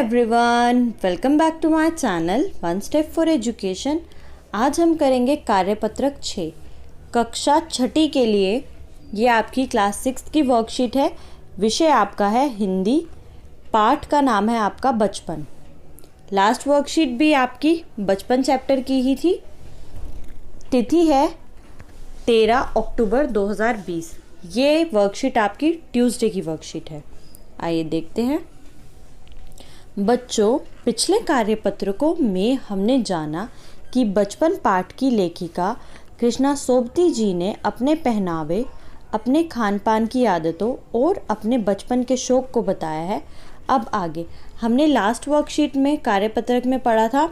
Everyone, welcome back to my channel one step for education. आज हम करेंगे कार्यपत्रक 6 कक्षा छठी के लिए। ये आपकी क्लास 6 की वर्कशीट है। विषय आपका है हिंदी, पाठ का नाम है आपका बचपन। लास्ट वर्कशीट भी आपकी बचपन चैप्टर की ही थी। तिथि है 13 अक्टूबर 2020। ये वर्कशीट आपकी ट्यूसडे की वर्कशीट है। आइए देखते हैं। बच्चों, पिछले कार्यपत्रकों में हमने जाना कि बचपन पाठ की लेखिका कृष्णा सोबती जी ने अपने पहनावे, अपने खान पान की आदतों और अपने बचपन के शौक को बताया है। अब आगे हमने लास्ट वर्कशीट में कार्यपत्रक में पढ़ा था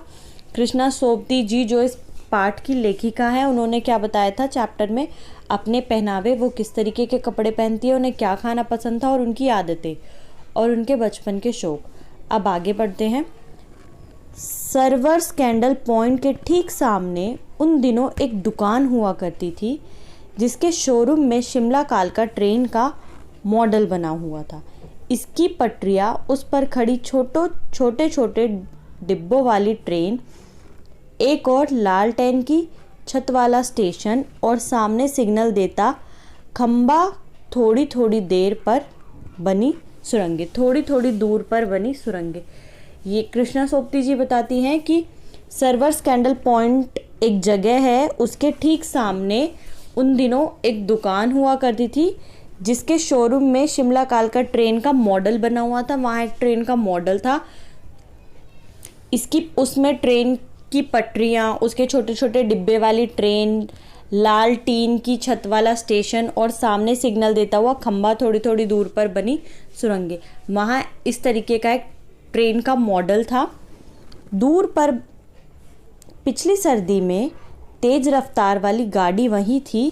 कृष्णा सोबती जी जो इस पाठ की लेखिका है, उन्होंने क्या बताया था चैप्टर में, अपने पहनावे, वो किस तरीके के कपड़े पहनती है, उन्हें क्या खाना पसंद था और उनकी आदतें और उनके बचपन के शौक। अब आगे बढ़ते हैं। सर्वर्स कैंडल पॉइंट के ठीक सामने उन दिनों एक दुकान हुआ करती थी जिसके शोरूम में शिमला कालका ट्रेन का मॉडल बना हुआ था। इसकी पटरियाँ, उस पर खड़ी छोटे छोटे डिब्बों वाली ट्रेन, एक और लालटेन की छत वाला स्टेशन और सामने सिग्नल देता खंबा, थोड़ी थोड़ी दूर पर बनी सुरंगें। ये कृष्णा सोबती जी बताती हैं कि सर्वर्स कैंडल पॉइंट एक जगह है, उसके ठीक सामने उन दिनों एक दुकान हुआ करती थी जिसके शोरूम में शिमला कालका ट्रेन का मॉडल बना हुआ था। वहाँ एक ट्रेन का मॉडल था। उसमें ट्रेन की पटरियाँ, उसके छोटे छोटे डिब्बे वाली ट्रेन, लाल टीन की छत वाला स्टेशन और सामने सिग्नल देता हुआ खंबा, थोड़ी थोड़ी दूर पर बनी सुरंगें। वहाँ इस तरीके का एक ट्रेन का मॉडल था। दूर पर पिछली सर्दी में तेज रफ्तार वाली गाड़ी वहीं थी।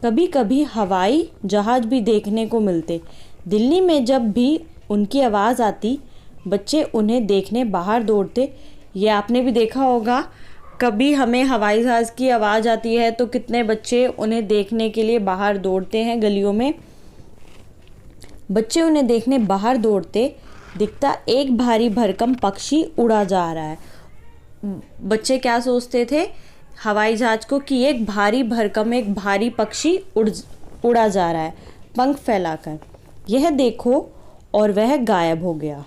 कभी कभी हवाई जहाज़ भी देखने को मिलते। दिल्ली में जब भी उनकी आवाज़ आती, बच्चे उन्हें देखने बाहर दौड़ते। ये आपने भी देखा होगा, कभी हमें हवाई जहाज़ की आवाज़ आती है तो कितने बच्चे उन्हें देखने के लिए बाहर दौड़ते हैं। गलियों में बच्चे उन्हें देखने बाहर दौड़ते। दिखता एक भारी भरकम पक्षी उड़ा जा रहा है। बच्चे क्या सोचते थे हवाई जहाज़ को कि एक भारी पक्षी उड़ा जा रहा है पंख फैलाकर। यह देखो, और वह गायब हो गया।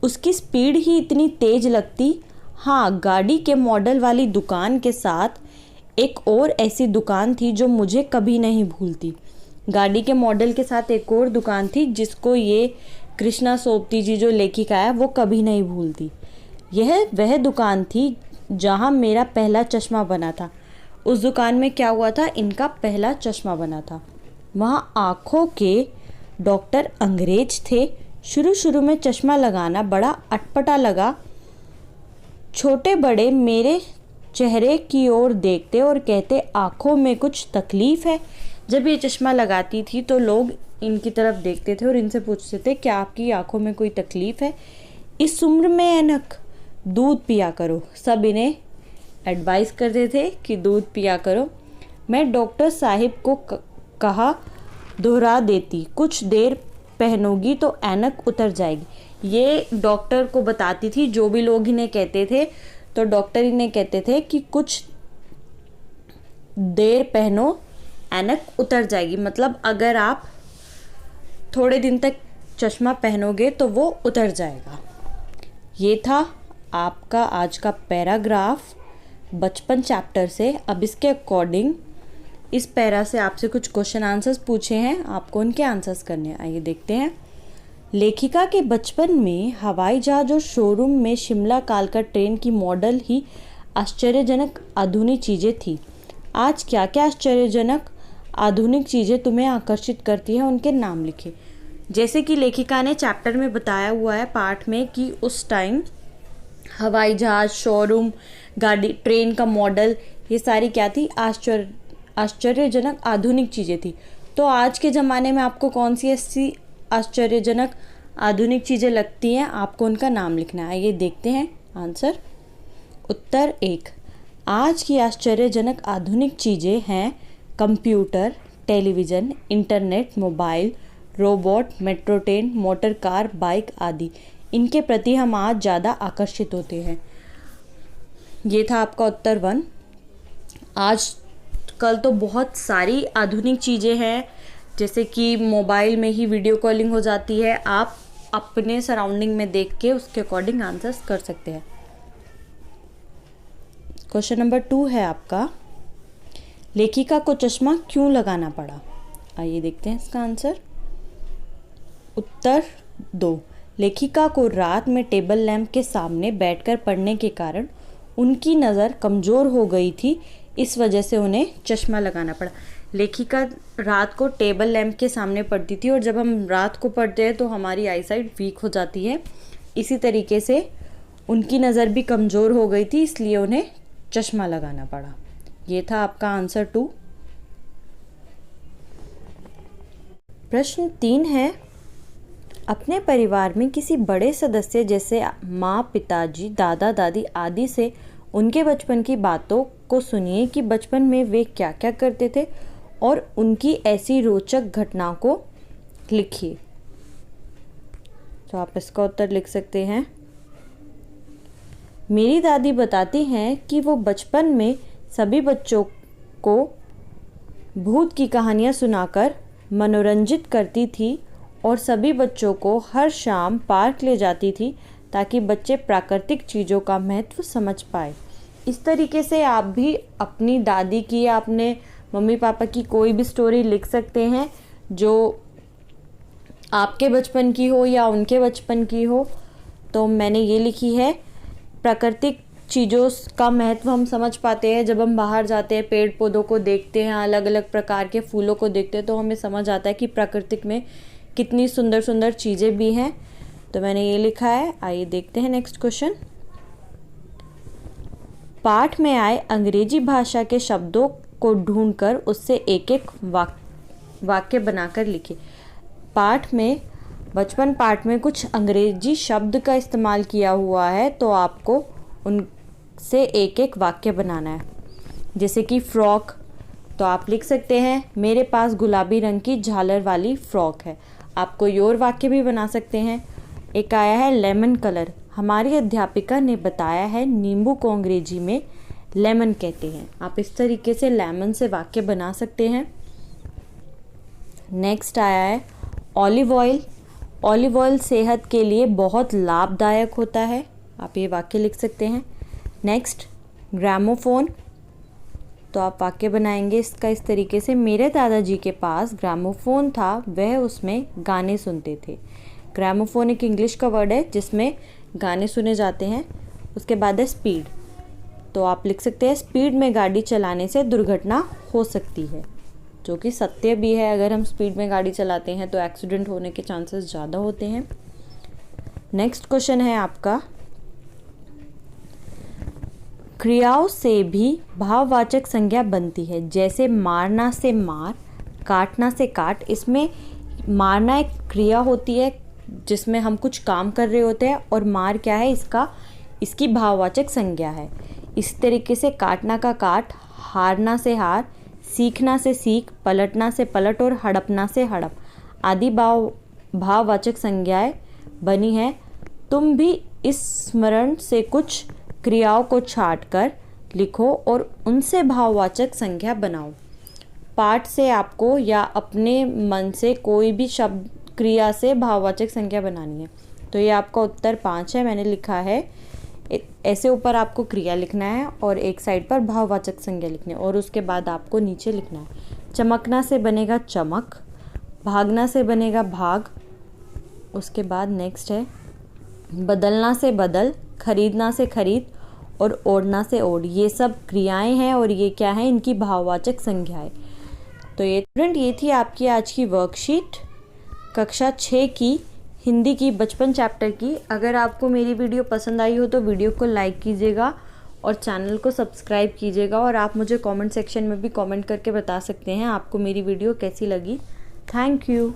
उसकी स्पीड ही इतनी तेज लगती। हाँ, गाड़ी के मॉडल वाली दुकान के साथ एक और ऐसी दुकान थी जो मुझे कभी नहीं भूलती। गाड़ी के मॉडल के साथ एक और दुकान थी जिसको ये कृष्णा सोबती जी जो लेखिका है वो कभी नहीं भूलती। यह वह दुकान थी जहाँ मेरा पहला चश्मा बना था। उस दुकान में क्या हुआ था, इनका पहला चश्मा बना था। वहाँ आँखों के डॉक्टर अंग्रेज थे। शुरू में चश्मा लगाना बड़ा अटपटा लगा। छोटे बड़े मेरे चेहरे की ओर देखते और कहते आँखों में कुछ तकलीफ़ है। जब ये चश्मा लगाती थी तो लोग इनकी तरफ देखते थे और इनसे पूछते थे क्या आपकी आँखों में कोई तकलीफ़ है। इस उम्र में ऐनक, दूध पिया करो। सब इन्हें एडवाइस करते थे कि दूध पिया करो। मैं डॉक्टर साहिब को कहा दोहरा देती, कुछ देर पहनोगी तो ऐनक उतर जाएगी। ये डॉक्टर को बताती थी, जो भी लोग इन्हें कहते थे तो डॉक्टर इन्हें कहते थे कि कुछ देर पहनो, ऐनक उतर जाएगी। मतलब अगर आप थोड़े दिन तक चश्मा पहनोगे तो वो उतर जाएगा। ये था आपका आज का पैराग्राफ बचपन चैप्टर से। अब इसके अकॉर्डिंग इस पैरा से आपसे कुछ क्वेश्चन आंसर्स पूछे हैं, आपको उनके आंसर्स करने हैं। आइए देखते हैं। लेखिका के बचपन में हवाई जहाज और शोरूम में शिमला कालका ट्रेन की मॉडल ही आश्चर्यजनक आधुनिक चीज़ें थी। आज क्या क्या आश्चर्यजनक आधुनिक चीज़ें तुम्हें आकर्षित करती हैं, उनके नाम लिखे। जैसे कि लेखिका ने चैप्टर में बताया हुआ है पाठ में कि उस टाइम हवाई जहाज, शोरूम, गाड़ी, ट्रेन का मॉडल, ये सारी क्या थी, आश्चर्यजनक आधुनिक चीज़ें थी। तो आज के ज़माने में आपको कौन सी ऐसी आश्चर्यजनक आधुनिक चीज़ें लगती हैं, आपको उनका नाम लिखना है। ये देखते हैं आंसर। उत्तर 1, आज की आश्चर्यजनक आधुनिक चीज़ें हैं computer, television, internet, mobile, robot, metro train, motor car, bike आदि। इनके प्रति हम आज ज़्यादा आकर्षित होते हैं। ये था आपका उत्तर 1। आज कल तो बहुत सारी आधुनिक चीज़ें हैं, जैसे कि मोबाइल में ही वीडियो कॉलिंग हो जाती है। आप अपने सराउंडिंग में देख के उसके अकॉर्डिंग आंसर्स कर सकते हैं। क्वेश्चन नंबर 2 है आपका, लेखिका को चश्मा क्यों लगाना पड़ा? आइए देखते हैं इसका आंसर। उत्तर 2, लेखिका को रात में टेबल लैंप के सामने बैठकर पढ़ने के कारण उनकी नज़र कमज़ोर हो गई थी, इस वजह से उन्हें चश्मा लगाना पड़ा। लेखिका रात को टेबल लैंप के सामने पढ़ती थी, और जब हम रात को पढ़ते हैं तो हमारी आईसाइट वीक हो जाती है। इसी तरीके से उनकी नज़र भी कमज़ोर हो गई थी, इसलिए उन्हें चश्मा लगाना पड़ा। ये था आपका आंसर 2। प्रश्न 3 है, अपने परिवार में किसी बड़े सदस्य जैसे माँ, पिताजी, दादा, दादी आदि से उनके बचपन की बातों को सुनिए कि बचपन में वे क्या क्या करते थे और उनकी ऐसी रोचक घटना को लिखिए। तो आप इसका उत्तर लिख सकते हैं। मेरी दादी बताती हैं कि वो बचपन में सभी बच्चों को भूत की कहानियाँ सुनाकर मनोरंजित करती थी और सभी बच्चों को हर शाम पार्क ले जाती थी ताकि बच्चे प्राकृतिक चीज़ों का महत्व समझ पाए। इस तरीके से आप भी अपनी दादी की या अपने मम्मी पापा की कोई भी स्टोरी लिख सकते हैं जो आपके बचपन की हो या उनके बचपन की हो। तो मैंने ये लिखी है, प्राकृतिक चीज़ों का महत्व हम समझ पाते हैं जब हम बाहर जाते हैं, पेड़ पौधों को देखते हैं, अलग अलग प्रकार के फूलों को देखते हैं, तो हमें समझ आता है कि प्राकृतिक में कितनी सुंदर सुंदर चीज़ें भी हैं। तो मैंने ये लिखा है। आइए देखते हैं नेक्स्ट क्वेश्चन। पाठ में आए अंग्रेजी भाषा के शब्दों को ढूंढकर उससे एक एक वाक्य बनाकर लिखिए। बचपन पाठ में कुछ अंग्रेजी शब्द का इस्तेमाल किया हुआ है, तो आपको उनसे एक एक वाक्य बनाना है। जैसे कि फ्रॉक, तो आप लिख सकते हैं, मेरे पास गुलाबी रंग की झालर वाली फ्रॉक है। आप कोई और वाक्य भी बना सकते हैं। एक आया है लेमन कलर, हमारी अध्यापिका ने बताया है नींबू को अंग्रेजी में लेमन कहते हैं। आप इस तरीके से लेमन से वाक्य बना सकते हैं। नेक्स्ट आया है ऑलिव ऑयल, ऑलिव ऑयल सेहत के लिए बहुत लाभदायक होता है। आप ये वाक्य लिख सकते हैं। नेक्स्ट ग्रामोफोन, तो आप वाक्य बनाएंगे इसका इस तरीके से, मेरे दादाजी के पास ग्रामोफोन था, वह उसमें गाने सुनते थे। ग्रामोफोन एक इंग्लिश का वर्ड है जिसमें गाने सुने जाते हैं। उसके बाद है स्पीड, तो आप लिख सकते हैं, स्पीड में गाड़ी चलाने से दुर्घटना हो सकती है, जो कि सत्य भी है। अगर हम स्पीड में गाड़ी चलाते हैं तो एक्सीडेंट होने के चांसेस ज़्यादा होते हैं। नेक्स्ट क्वेश्चन है आपका, क्रियाओं से भी भाववाचक संज्ञा बनती है, जैसे मारना से मार, काटना से काट। इसमें मारना एक क्रिया होती है जिसमें हम कुछ काम कर रहे होते हैं, और मार क्या है, इसकी भाववाचक संज्ञा है। इस तरीके से काटना का काट, हारना से हार, सीखना से सीख, पलटना से पलट और हड़पना से हड़प आदि भाववाचक संज्ञाएं बनी हैं। तुम भी इस स्मरण से कुछ क्रियाओं को छाट कर लिखो और उनसे भाववाचक संज्ञा बनाओ। पाठ से आपको या अपने मन से कोई भी शब्द क्रिया से भाववाचक संज्ञा बनानी है। तो ये आपका उत्तर 5 है, मैंने लिखा है। ऐसे ऊपर आपको क्रिया लिखना है और एक साइड पर भाववाचक संज्ञा लिखनी है, और उसके बाद आपको नीचे लिखना है। चमकना से बनेगा चमक, भागना से बनेगा भाग। उसके बाद नेक्स्ट है बदलना से बदल, खरीदना से खरीद और ओढ़ना से ओढ़। ये सब क्रियाएं हैं और ये क्या है, इनकी भाववाचक संज्ञाएं। तो ये स्टूडेंट, ये थी आपकी आज की वर्कशीट कक्षा 6 की हिंदी की बचपन चैप्टर की। अगर आपको मेरी वीडियो पसंद आई हो तो वीडियो को लाइक कीजिएगा और चैनल को सब्सक्राइब कीजिएगा, और आप मुझे कमेंट सेक्शन में भी कमेंट करके बता सकते हैं आपको मेरी वीडियो कैसी लगी। Thank you.